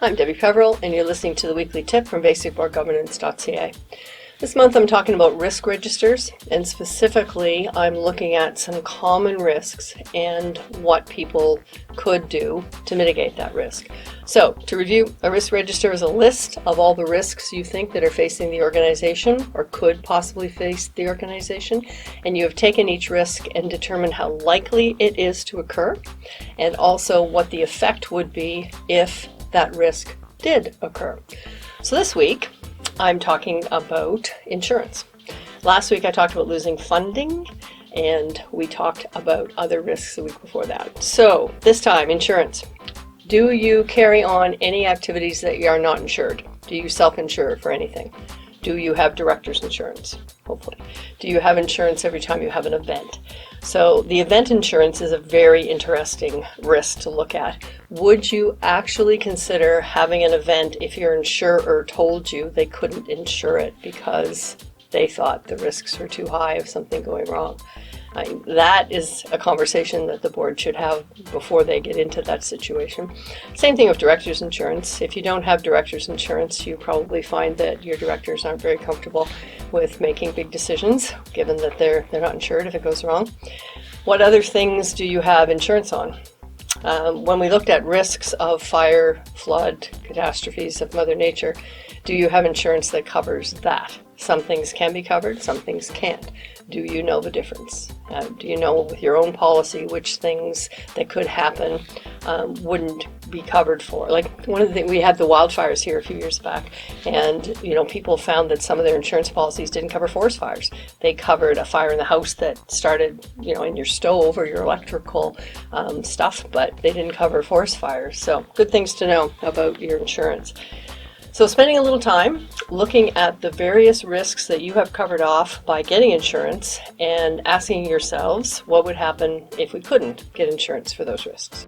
I'm Debbie Peveril, and you're listening to the weekly tip from basicboardgovernance.ca. This month I'm talking about risk registers, and specifically I'm looking at some common risks and what people could do to mitigate that risk. So, to review, a risk register is a list of all the risks you think that are facing the organization or could possibly face the organization, and you have taken each risk and determined how likely it is to occur, and also what the effect would be if that risk did occur. So this week, I'm talking about insurance. Last week I talked about losing funding, and we talked about other risks the week before that. So this time, insurance. Do you carry on any activities that you are not insured? Do you self-insure for anything? Do you have director's insurance? Hopefully. Do you have insurance every time you have an event? So the event insurance is a very interesting risk to look at. Would you actually consider having an event if your insurer told you they couldn't insure it because they thought the risks were too high of something going wrong? That is a conversation that the board should have before they get into that situation. Same thing with director's insurance. If you don't have director's insurance, you probably find that your directors aren't very comfortable with making big decisions, given that they're not insured if it goes wrong. What other things do you have insurance on? When we looked at risks of fire, flood, catastrophes of Mother Nature, do you have insurance that covers that? Some things can be covered, some things can't. Do you know the difference? Do you know with your own policy which things that could happen wouldn't be covered for? Like one of the things, we had the wildfires here a few years back, and people found that some of their insurance policies didn't cover forest fires. They covered a fire in the house that started in your stove or your electrical stuff, but they didn't cover forest fires. So good things to know about your insurance. So spending a little time looking at the various risks that you have covered off by getting insurance and asking yourselves what would happen if we couldn't get insurance for those risks.